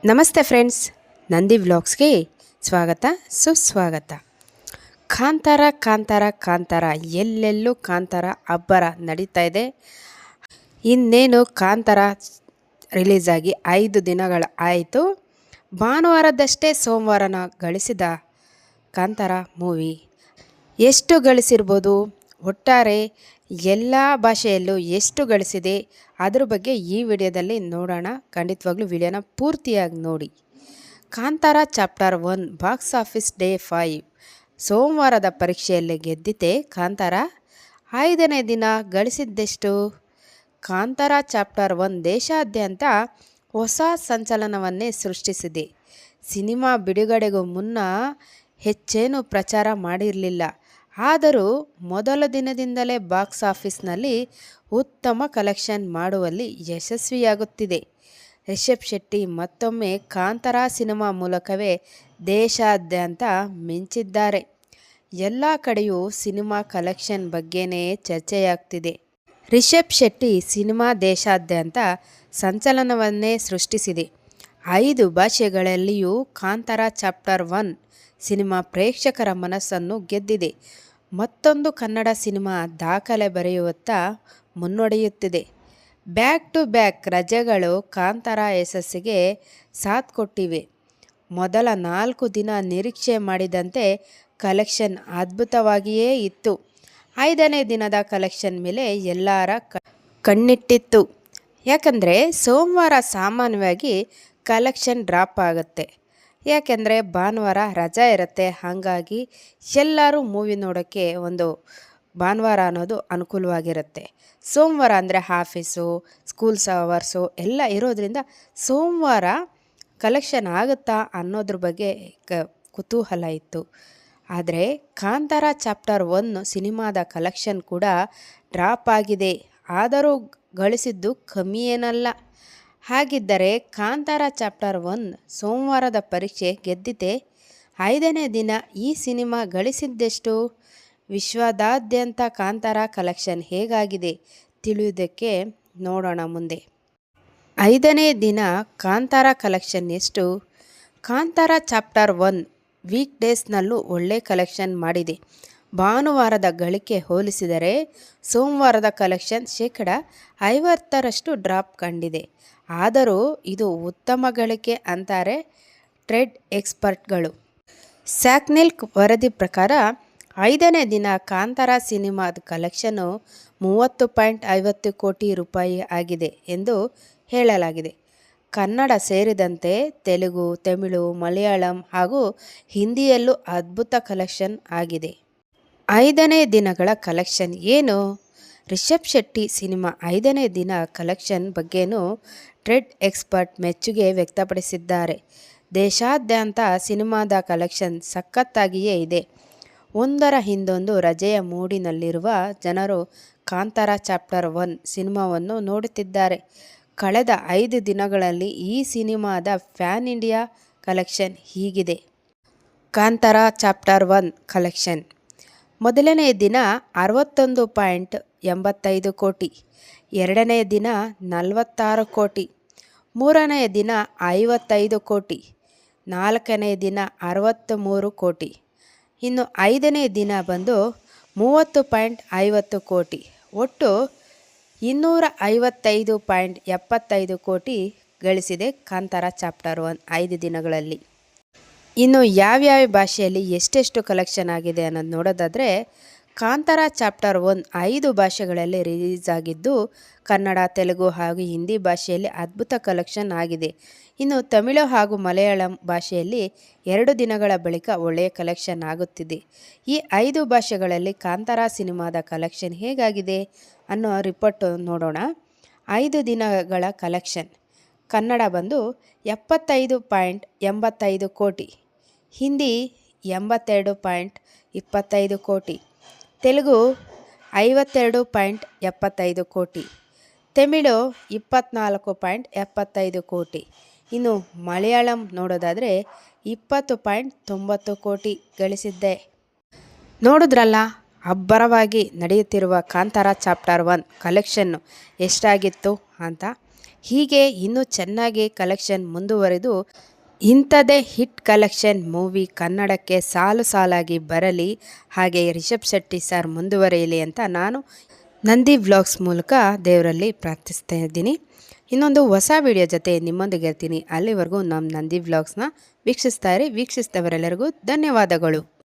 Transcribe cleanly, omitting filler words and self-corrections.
ನಮಸ್ತೆ ಫ್ರೆಂಡ್ಸ್, ನಂದಿ ವ್ಲಾಗ್ಸ್ಗೆ ಸ್ವಾಗತ ಸುಸ್ವಾಗತ. ಕಾಂತಾರ ಕಾಂತಾರ ಕಾಂತಾರ ಎಲ್ಲೆಲ್ಲೂ ಕಾಂತಾರ ಅಬ್ಬರ ನಡೀತಾ ಇದೆ. ಇನ್ನೇನು ಕಾಂತಾರ ರಿಲೀಸ್ ಆಗಿ 5 ದಿನಗಳ ಆಯಿತು. ಭಾನುವಾರದಷ್ಟೇ ಸೋಮವಾರನ ಗಳಿಸಿದ ಕಾಂತಾರ ಮೂವಿ ಎಷ್ಟು ಗಳಿಸಿರ್ಬೋದು, ಒಟ್ಟಾರೆ ಎಲ್ಲ ಭಾಷೆಯಲ್ಲೂ ಎಷ್ಟು ಗಳಿಸಿದೆ ಅದ್ರ ಬಗ್ಗೆ ಈ ವಿಡಿಯೋದಲ್ಲಿ ನೋಡೋಣ. ಖಂಡಿತವಾಗ್ಲೂ ವಿಡಿಯೋನ ಪೂರ್ತಿಯಾಗಿ ನೋಡಿ. Kantara chapter 1 box office day 5 ಸೋಮವಾರದ ಪರೀಕ್ಷೆಯಲ್ಲಿ ಗೆದ್ದಿತೆ. ಕಾಂತಾರ 5ನೇ ದಿನ ಗಳಿಸಿದ್ದೆಷ್ಟು? ಕಾಂತಾರ ಚಾಪ್ಟರ್ 1 ದೇಶಾದ್ಯಂತ ಹೊಸ ಸಂಚಲನವನ್ನೇ ಸೃಷ್ಟಿಸಿದೆ. ಸಿನಿಮಾ ಬಿಡುಗಡೆಗೂ ಮುನ್ನ ಹೆಚ್ಚೇನು ಪ್ರಚಾರ ಮಾಡಿರಲಿಲ್ಲ. ಆದರೂ ಮೊದಲ ದಿನದಿಂದಲೇ ಬಾಕ್ಸ್ ಆಫೀಸ್ನಲ್ಲಿ ಉತ್ತಮ ಕಲೆಕ್ಷನ್ ಮಾಡುವಲ್ಲಿ ಯಶಸ್ವಿಯಾಗುತ್ತಿದೆ. ರಿಷಬ್ ಶೆಟ್ಟಿ ಮತ್ತೊಮ್ಮೆ ಕಾಂತಾರ ಸಿನಿಮಾ ಮೂಲಕವೇ ದೇಶಾದ್ಯಂತ ಮಿಂಚಿದ್ದಾರೆ. ಎಲ್ಲ ಕಡೆಯೂ ಸಿನಿಮಾ ಕಲೆಕ್ಷನ್ ಬಗ್ಗೆನೇ ಚರ್ಚೆಯಾಗ್ತಿದೆ. ರಿಷಬ್ ಶೆಟ್ಟಿ ಸಿನಿಮಾ ದೇಶಾದ್ಯಂತ ಸಂಚಲನವನ್ನೇ ಸೃಷ್ಟಿಸಿದೆ. 5 ಭಾಷೆಗಳಲ್ಲಿಯೂ ಕಾಂತಾರ ಚಾಪ್ಟರ್ 1 ಸಿನಿಮಾ ಪ್ರೇಕ್ಷಕರ ಮನಸ್ಸನ್ನು ಗೆದ್ದಿದೆ. ಮತ್ತೊಂದು ಕನ್ನಡ ಸಿನಿಮಾ ದಾಖಲೆ ಬರೆಯುವತ್ತ ಮುನ್ನಡೆಯುತ್ತಿದೆ. ಬ್ಯಾಕ್ ಟು ಬ್ಯಾಕ್ ರಜೆಗಳು ಕಾಂತಾರ ಯಶಸ್ಸಿಗೆ ಸಾಥ್ ಕೊಟ್ಟಿವೆ. ಮೊದಲ 4 ದಿನ ನಿರೀಕ್ಷೆ ಮಾಡಿದಂತೆ ಕಲೆಕ್ಷನ್ ಅದ್ಭುತವಾಗಿಯೇ ಇತ್ತು. 5ನೇ ದಿನದ ಕಲೆಕ್ಷನ್ ಮೇಲೆ ಎಲ್ಲರ ಕಣ್ಣಿಟ್ಟಿತ್ತು. ಯಾಕಂದರೆ ಸೋಮವಾರ ಸಾಮಾನ್ಯವಾಗಿ ಕಲೆಕ್ಷನ್ ಡ್ರಾಪ್ ಆಗುತ್ತೆ. ಯಾಕೆಂದರೆ ಭಾನುವಾರ ರಜಾ ಇರುತ್ತೆ. ಹಾಗಾಗಿ ಎಲ್ಲರೂ ಮೂವಿ ನೋಡೋಕ್ಕೆ ಒಂದು ಭಾನುವಾರ ಅನ್ನೋದು ಅನುಕೂಲವಾಗಿರುತ್ತೆ. ಸೋಮವಾರ ಅಂದರೆ ಆಫೀಸು, ಸ್ಕೂಲ್ಸ್ ಅವರ್ಸು ಎಲ್ಲ ಇರೋದ್ರಿಂದ ಸೋಮವಾರ ಕಲೆಕ್ಷನ್ ಆಗುತ್ತಾ ಅನ್ನೋದ್ರ ಬಗ್ಗೆ ಕುತೂಹಲ ಇತ್ತು. ಆದರೆ ಕಾಂತಾರ ಚಾಪ್ಟರ್ 1 ಸಿನಿಮಾದ ಕಲೆಕ್ಷನ್ ಕೂಡ ಡ್ರಾಪ್ ಆಗಿದೆ. ಆದರೂ ಗಳಿಸಿದ್ದು ಕಮ್ಮಿ ಏನಲ್ಲ. ಹಾಗಿದ್ದರೆ ಕಾಂತಾರ ಚಾಪ್ಟರ್ 1 ಸೋಮವಾರದ ಪರೀಕ್ಷೆ ಗೆದ್ದಿತೆ. 5ನೇ ದಿನ ಈ ಸಿನಿಮಾ ಗಳಿಸಿದ್ದೆಷ್ಟು? ವಿಶ್ವದಾದ್ಯಂತ ಕಾಂತಾರ ಕಲೆಕ್ಷನ್ ಹೇಗಾಗಿದೆ ತಿಳಿಯುವುದಕ್ಕೆ ನೋಡೋಣ ಮುಂದೆ. 5ನೇ ದಿನ ಕಾಂತಾರ ಕಲೆಕ್ಷನ್ ಎಷ್ಟು? ಕಾಂತಾರ ಚಾಪ್ಟರ್ 1 ವೀಕ್ ಡೇಸ್ನಲ್ಲೂ ಒಳ್ಳೆ ಕಲೆಕ್ಷನ್ ಮಾಡಿದೆ. ಭಾನುವಾರದ ಗಳಿಕೆ ಹೋಲಿಸಿದರೆ ಸೋಮವಾರದ ಕಲೆಕ್ಷನ್ ಶೇಕಡ 50ರಷ್ಟು ಡ್ರಾಪ್ ಕಂಡಿದೆ. ಆದರೂ ಇದು ಉತ್ತಮ ಗಳಿಕೆ ಅಂತಾರೆ ಟ್ರೇಡ್ ಎಕ್ಸ್ಪರ್ಟ್ಗಳು. ಸ್ಯಾಕ್ನಿಲ್ಕ್ ವರದಿ ಪ್ರಕಾರ 5ನೇ ದಿನ ಕಾಂತಾರ ಸಿನಿಮಾದ ಕಲೆಕ್ಷನ್ನು 30.50 ಕೋಟಿ ರೂಪಾಯಿ ಆಗಿದೆ ಎಂದು ಹೇಳಲಾಗಿದೆ. ಕನ್ನಡ ಸೇರಿದಂತೆ ತೆಲುಗು, ತಮಿಳು, ಮಲಯಾಳಂ ಹಾಗೂ ಹಿಂದಿಯಲ್ಲೂ ಅದ್ಭುತ ಕಲೆಕ್ಷನ್ ಆಗಿದೆ. 5ನೇ ದಿನಗಳ ಕಲೆಕ್ಷನ್ ಏನು? ರಿಷಬ್ ಶೆಟ್ಟಿ ಸಿನಿಮಾ 5ನೇ ದಿನ ಕಲೆಕ್ಷನ್ ಬಗ್ಗೆನೂ ಟ್ರೇಡ್ ಎಕ್ಸ್ಪರ್ಟ್ ಮೆಚ್ಚುಗೆ ವ್ಯಕ್ತಪಡಿಸಿದ್ದಾರೆ. ದೇಶಾದ್ಯಂತ ಸಿನಿಮಾದ ಕಲೆಕ್ಷನ್ ಸಖತ್ತಾಗಿಯೇ ಇದೆ. ಒಂದರ ಹಿಂದೊಂದು ರಜೆಯ ಮೂಡಿನಲ್ಲಿರುವ ಜನರು ಕಾಂತಾರ ಚಾಪ್ಟರ್ 1 ಸಿನಿಮಾವನ್ನು ನೋಡುತ್ತಿದ್ದಾರೆ. ಕಳೆದ 5 ದಿನಗಳಲ್ಲಿ ಈ ಸಿನಿಮಾದ ಪ್ಯಾನ್ ಇಂಡಿಯಾ ಕಲೆಕ್ಷನ್ ಹೀಗಿದೆ. ಕಾಂತಾರ ಚಾಪ್ಟರ್ 1 ಕಲೆಕ್ಷನ್ ಮೊದಲನೇ ದಿನ 61.85 ಕೋಟಿ, 2ನೇ ದಿನ 46 ಕೋಟಿ, 3ನೇ ದಿನ 55 ಕೋಟಿ, 4ನೇ ದಿನ 63 ಕೋಟಿ, ಇನ್ನು 5ನೇ ದಿನ ಬಂದು 30.50 ಕೋಟಿ. ಒಟ್ಟು 255.75 ಕೋಟಿ ಗಳಿಸಿದೆ ಕಾಂತಾರ ಚಾಪ್ಟರ್ 1 5 ದಿನಗಳಲ್ಲಿ. ಇನ್ನು ಯಾವ್ಯಾವ ಭಾಷೆಯಲ್ಲಿ ಎಷ್ಟೆಷ್ಟು ಕಲೆಕ್ಷನ್ ಆಗಿದೆ ಅನ್ನೋದು ನೋಡೋದಾದರೆ, ಕಾಂತಾರ ಚಾಪ್ಟರ್ 1 5 ಭಾಷೆಗಳಲ್ಲಿ ರಿಲೀಸ್ ಆಗಿದ್ದು ಕನ್ನಡ, ತೆಲುಗು ಹಾಗೂ ಹಿಂದಿ ಭಾಷೆಯಲ್ಲಿ ಅದ್ಭುತ ಕಲೆಕ್ಷನ್ ಆಗಿದೆ. ಇನ್ನು ತಮಿಳು ಹಾಗೂ ಮಲಯಾಳಂ ಭಾಷೆಯಲ್ಲಿ 2 ದಿನಗಳ ಬಳಿಕ ಒಳ್ಳೆಯ ಕಲೆಕ್ಷನ್ ಆಗುತ್ತಿದೆ. ಈ 5 ಭಾಷೆಗಳಲ್ಲಿ ಕಾಂತಾರ ಸಿನಿಮಾದ ಕಲೆಕ್ಷನ್ ಹೇಗಾಗಿದೆ ಅನ್ನೋ ರಿಪೋರ್ಟ್ ನೋಡೋಣ. 5 ದಿನಗಳ ಕಲೆಕ್ಷನ್: ಕನ್ನಡ ಬಂದು 75.85 ಕೋಟಿ, ಹಿಂದಿ 82.25 ಕೋಟಿ, ತೆಲುಗು 52.75 ಕೋಟಿ, ತಮಿಳು 24.75 ಕೋಟಿ, ಇನ್ನು ಮಲಯಾಳಂ ನೋಡೋದಾದರೆ 20.90 ಕೋಟಿ ಗಳಿಸಿದ್ದೆ. ನೋಡಿದ್ರಲ್ಲ, ಅಬ್ಬರವಾಗಿ ನಡೆಯುತ್ತಿರುವ ಕಾಂತಾರ ಚಾಪ್ಟರ್ 1 ಕಲೆಕ್ಷನ್ನು ಎಷ್ಟಾಗಿತ್ತು ಅಂತ. ಹೀಗೆ ಇನ್ನೂ ಚೆನ್ನಾಗಿ ಕಲೆಕ್ಷನ್ ಮುಂದುವರೆದು ಇಂಥದೇ ಹಿಟ್ ಕಲೆಕ್ಷನ್ ಮೂವಿ ಕನ್ನಡಕ್ಕೆ ಸಾಲು ಸಾಲಾಗಿ ಬರಲಿ, ಹಾಗೆ ರಿಷಬ್ ಶೆಟ್ಟಿ ಸರ್ ಮುಂದುವರಿಯಲಿ ಅಂತ ನಾನು ನಂದಿ ವ್ಲಾಗ್ಸ್ ಮೂಲಕ ದೇವರಲ್ಲಿ ಪ್ರಾರ್ಥಿಸ್ತಾ ಇದ್ದೀನಿ. ಇನ್ನೊಂದು ಹೊಸ ವಿಡಿಯೋ ಜೊತೆ ನಿಮ್ಮೊಂದಿಗೆ ಇರ್ತೀನಿ. ಅಲ್ಲಿವರೆಗೂ ನಮ್ಮ ನಂದಿ ವ್ಲಾಗ್ಸ್ನ ವೀಕ್ಷಿಸ್ತಾ ಇರಿ. ವೀಕ್ಷಿಸಿದವರೆಲ್ಲರಿಗೂ ಧನ್ಯವಾದಗಳು.